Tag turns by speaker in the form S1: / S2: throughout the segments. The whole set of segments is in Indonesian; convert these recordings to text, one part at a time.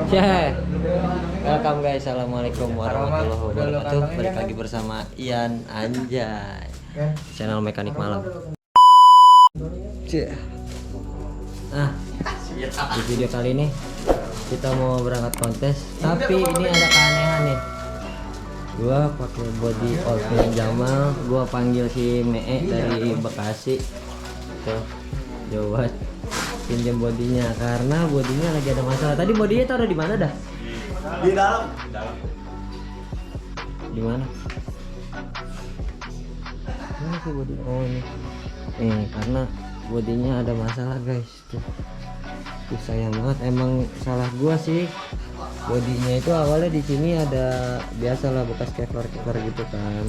S1: Yeah. Welcome guys, assalamualaikum warahmatullahi wabarakatuh. Balik lagi bersama Ian Anjay, channel mekanik malam. Nah, di video kali ini kita mau berangkat kontes, tapi ini ada keanehan nih. Gua pakai body outfit Jamal, gua panggil si Mee dari Bekasi, tuh jauh banget. Pinjam bodinya karena bodinya lagi ada masalah. Tadi bodinya taruh di mana dah?
S2: Di dalam.
S1: Di mana? Ini sih bodi. Oh ini. Karena bodinya ada masalah guys. Tuh sayang banget. Emang salah gua sih. Bodinya itu awalnya di sini ada biasalah bekas cover gitu kan.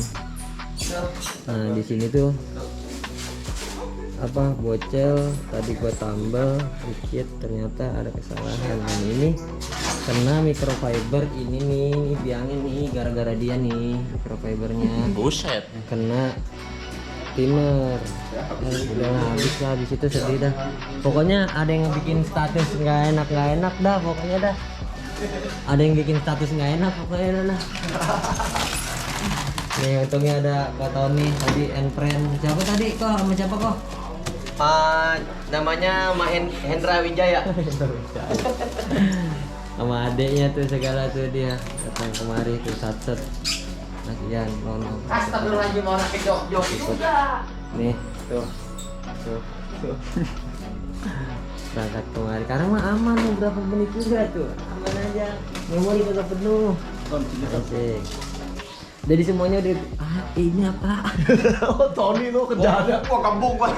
S1: Nah di sini tuh apa bocel, tadi gua tambal dikit, ternyata ada kesalahan. Dan ini kena microfiber ini nih biangin nih, gara-gara dia nih microfibernya
S2: Buset.
S1: kena thinner. Udah habis lah, habis itu sedih dah. Pokoknya ada yang bikin status nggak enak dah pokoknya dah. Ada yang bikin status nggak enak pokoknya dah. Nih untungnya ada Kak Tony tadi and friend. Siapa tadi kok sama siapa kok?
S2: Namanya Hendra Wijaya.
S1: Sama adeknya tuh segala tuh dia datang kemari tuh satset. Kasihan nono.
S2: Astagfirullahaladzim, orang ke jok juga.
S1: Nih tuh. Berangkat kemari karena mah aman nih, berapa menit juga tuh aman aja, memori kagak penuh. Asik. Jadi semuanya udah ini apa?
S2: Oh Tony lu kerjaan gua kampung gua.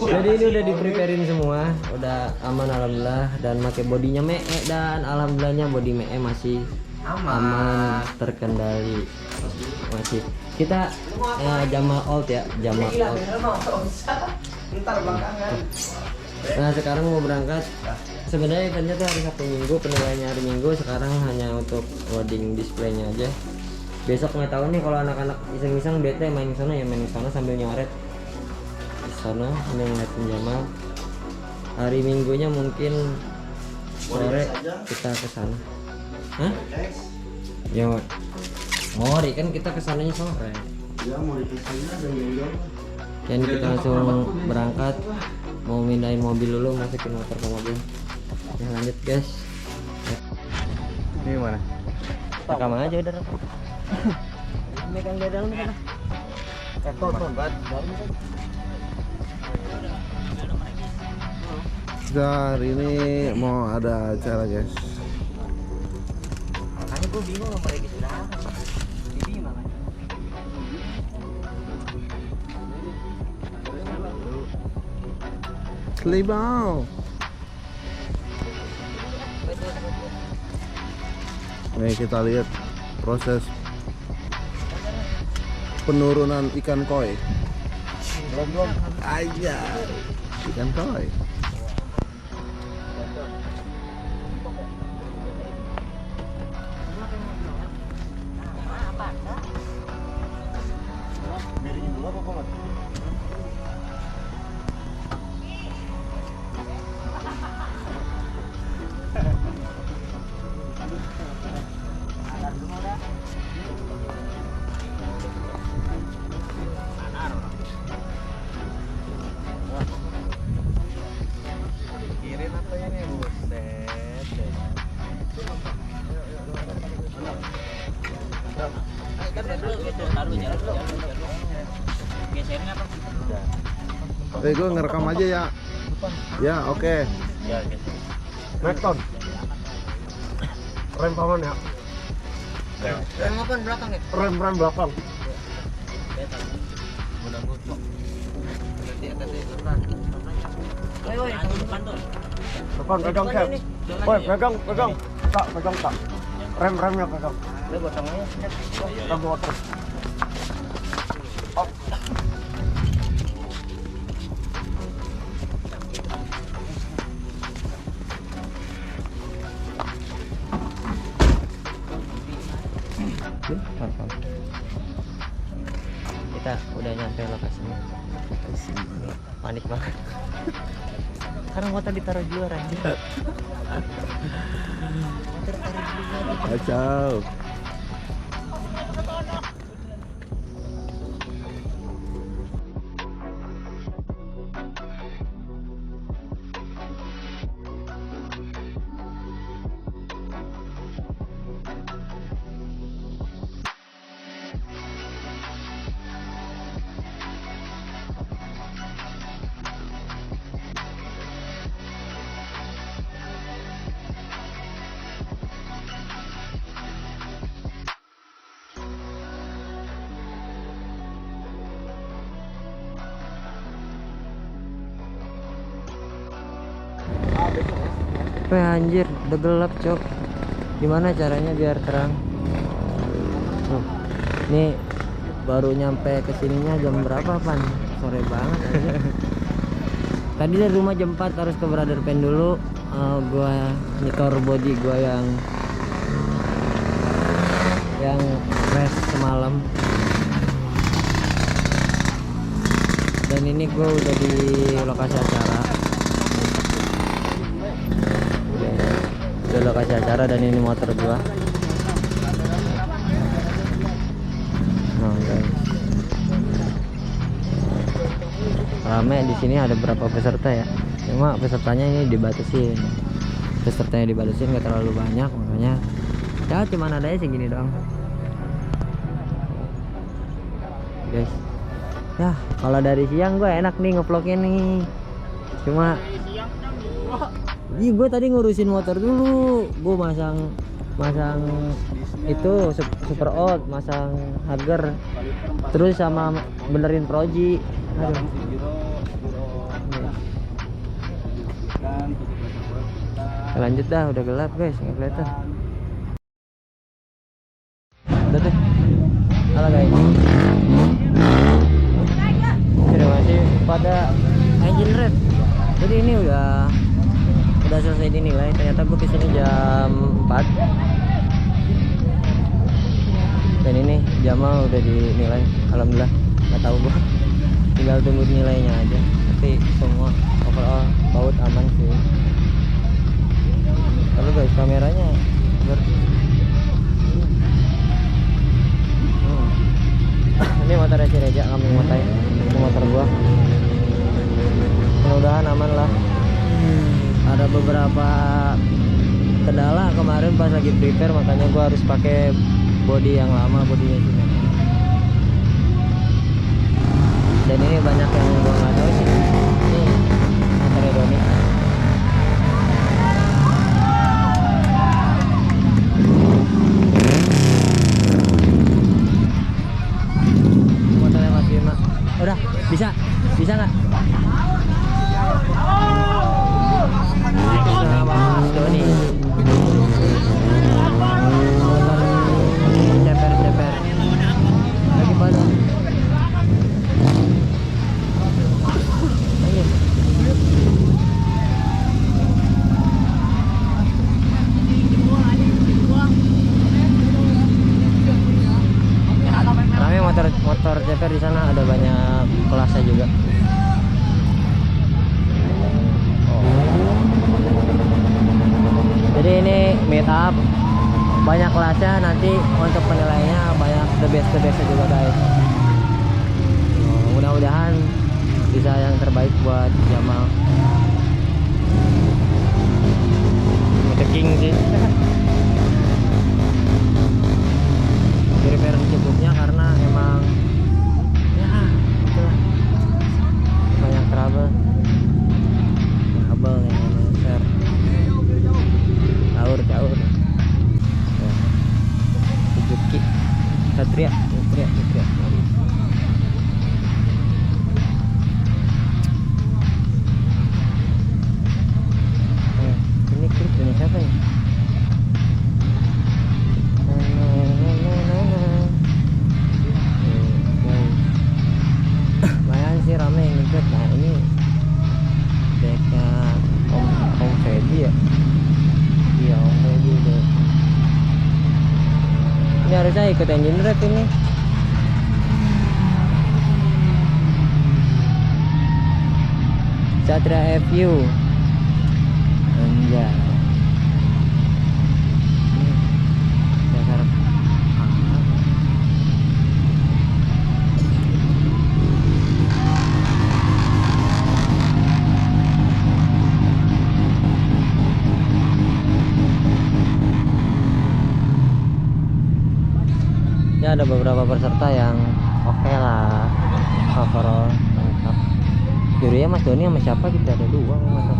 S1: Jadi ini udah di preparein semua, udah aman alhamdulillah, dan pakai bodinya Mee, dan alhamdulillahnya body Mee masih aman terkendali. Masih kita Jamal Old ya, Jamal Old.
S2: Ntar belakangan.
S1: Nah sekarang mau berangkat. Sebenarnya eventnya tuh hari Sabtu Minggu, penilaiannya hari Minggu. Sekarang hanya untuk loading displaynya aja. Besok nggak tahu nih, kalau anak-anak iseng-iseng bete main ke sana ya main ke sana sambil nyoret di sana, ini ngeliatin Jamal. Hari Minggunya mungkin sore kita ke sana. Hah? Ya ngori kan kita kesananya sore.
S2: Ya mau dikasihnya dan jauh-jauh.
S1: Dan kita langsung berangkat, mau mindahin mobil dulu, masukin motor ke mobil. Ya lanjut guys.
S2: Ini mana?
S1: Rekam aja udah rekam. Megang di dalam sana.
S3: Kita hari ini mau ada acara guys.
S1: Makanya gue bingung sama registrasi. Jadi gimana?
S3: Selibau. Nih kita lihat proses penurunan ikan koi.
S2: Belum.
S3: Aja ikan koi. Gue ngerekam aja ya. Ya oke.
S2: Rekton. Rem kanan ya.
S1: Rem apa belakang ya?
S2: Rem belakang. Depan pegang cap. Woi, pegang. Tak, pegang tak. Remnya pegang.
S1: Udah gotong aja.
S2: Rem motor.
S1: Kita udah nyampe lokasinya. Panik banget. Karena motor ditaruh di luar aja.
S3: Kacau.
S1: Anjir, udah gelap cok. Gimana caranya biar terang? Nih baru nyampe kesininya jam berapa Pan? Sore banget aja. Tadi dari rumah jam 4 harus ke Brother Pen dulu. Gua nyetor body gua yang crash semalam. Dan ini gua udah di lokasi acara. Udah lokasi acara dan ini motor gua. Nah, guys. Rame di sini, ada berapa peserta ya? Cuma pesertanya ini dibatasin. Pesertanya dibatasin nggak terlalu banyak, makanya ya cuman adanya segini doang. Guys. Ya, kalau dari siang gue enak nih ngevlognya nih. Cuma gue tadi ngurusin motor dulu, gue masang itu super out, masang hager, terus sama benerin proji. Aduh. Lanjut dah, udah gelap guys, nggak kelihatan. Udah deh. Halo guys. Terima kasih pada engine red. Jadi ini udah selesai dinilai. Ternyata gue kesini jam 4 dan ini Jamal udah dinilai. Alhamdulillah, nggak tahu gue, tinggal tunggu nilainya aja. Tapi semua overall baut aman sih. Lalu guys, kameranya ini motornya si Reja, kami motain. Ini motor gua, mudah-mudahan aman lah. Ada beberapa kendala kemarin pas lagi prepare, makanya gua harus pakai body yang lama, bodinya sini. Dan ini banyak yang gua nggak tahu sih. Ini motornya Doni. Motornya Mas Bima. Udah, bisa nggak? Sama Mas Doni. Ceper lagi pada. Ayo. Rame motor ceper di sana, ada banyak kelasnya juga. Jadi ini meet up, banyak kelasnya, nanti untuk penilaiannya banyak the best juga guys. Mudah-mudahan bisa yang terbaik buat Jamal. The King sih. Repair secukupnya karena emang ya itulah, banyak trouble yang share caur ya. Suzuki Satria. Ini klip punya siapa ya? Lumayan sih rame yang ikut. Nah ini decknya Om Fedi ya. Iya Om Fedi deh. Ini harusnya ikut engine red ini. Satria FU. Anjay. ya ada beberapa peserta yang oke lah, overall mantap. Jurinya Mas Doni sama siapa gitu, ada 2 mantap.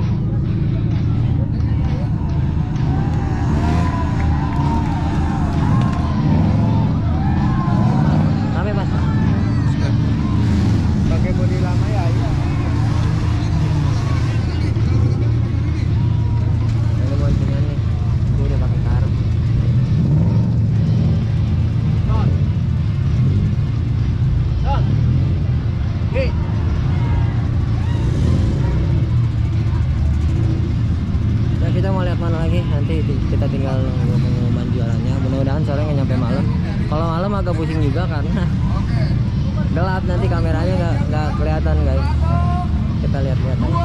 S1: Rame Mas.
S2: Pakai bodi lama ya.
S1: Ini boncengan nih, dia udah pakai karung. Nah, kita mau lihat mana lagi, nanti kita tinggal nunggu pengumuman juaranya. Mudah-mudahan sore nggak nyampe malam. Kalau malam agak pusing juga karena gelap, nanti kameranya nggak kelihatan guys. Kita lihat-lihat aja.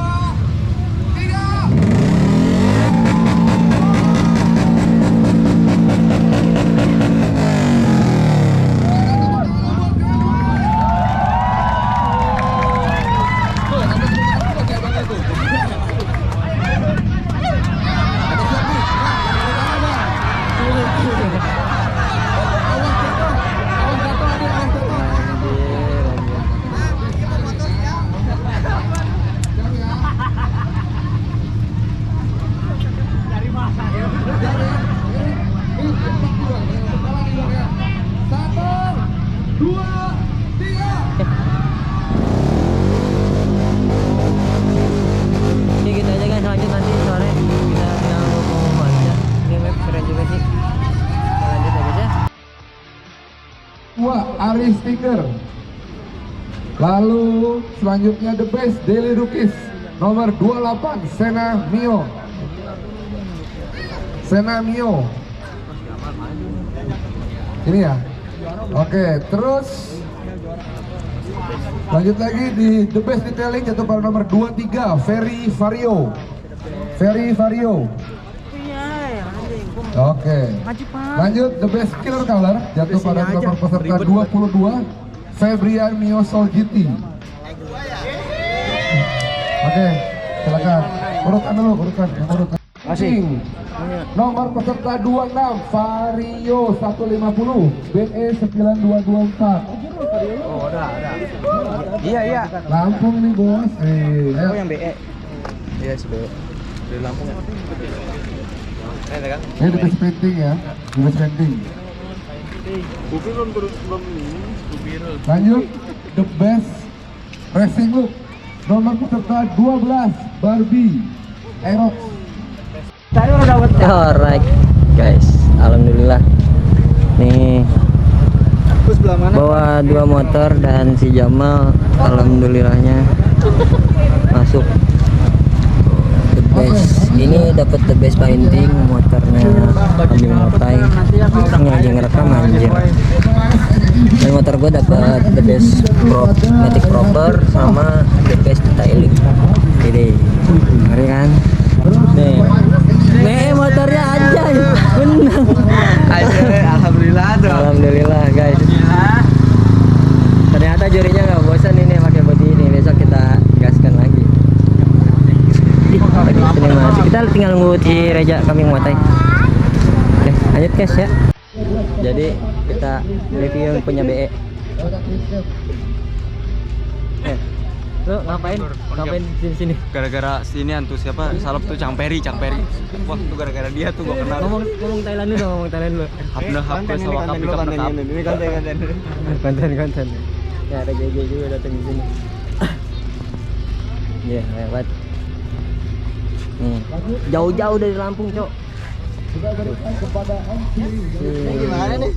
S1: Ini gitu aja guys, lanjut nanti sore kita tinggal nunggu pengumuman aja. Ini map keren juga sih. Kita lanjut aja guys ya.
S4: 2 Aris Sticker. Lalu selanjutnya The Best Daily Rookies nomor 28 Sena Mio. Sena Mio. Ini ya. Oke, terus lanjut lagi di The Best Detailing jatuh pada nomor 23 Ferry Vario. Ferry Vario. Oke. Lanjut The Best Killer Color jatuh pada nomor peserta 22 Febrian Mio Solgiti. Oke, silakan. Urutkan dulu, urutkan. Masih. Nomor peserta 26 Vario 150 BE 9224.
S2: Oh, ada. Iya.
S4: Lampung nih bos.
S2: Oh, yang BE. Iya, si BE. Dari Lampung. Kan?
S4: Ini The Best Painting ya, The Best Painting. Lanjut The Best Racing Look nomor peserta 12 Barbie Aerox.
S1: Alright guys, alhamdulillah nih bawa 2 motor dan si Jamal alhamdulillahnya masuk The Best. Ini dapat The Best Painting, motornya kambing motai. Ini lagi ngerekam anjir. Dan motor gue dapat The Best Matic Proper sama The Best Detailing. Jadi ngeri kan? Nih motornya aja menang.
S2: Alhamdulillah tuh.
S1: Alhamdulillah guys. Ternyata jurinya nggak bosan ini pakai body ini. Besok kita gaskan lagi. Terima kasih. Kita tinggal nunggu si Reja kambing motai. Oke, lanjut guys ya. Jadi kita review yang punya BE. Lu ngapain di sini?
S2: Gara-gara sini antu siapa? Salep tuh Cang Peri. Wah, tuh gara-gara dia tuh gua kenal.
S1: Ngomong Thailand dulu, ngomong Thailand dulu.
S2: HP sama kapal. Ini
S1: Konten. Ya ada JJ juga datang di sini. Iya, lewat. Nih, jauh-jauh dari Lampung, Cok.
S4: Sudah berikan kepada MC.
S2: Gimana nih?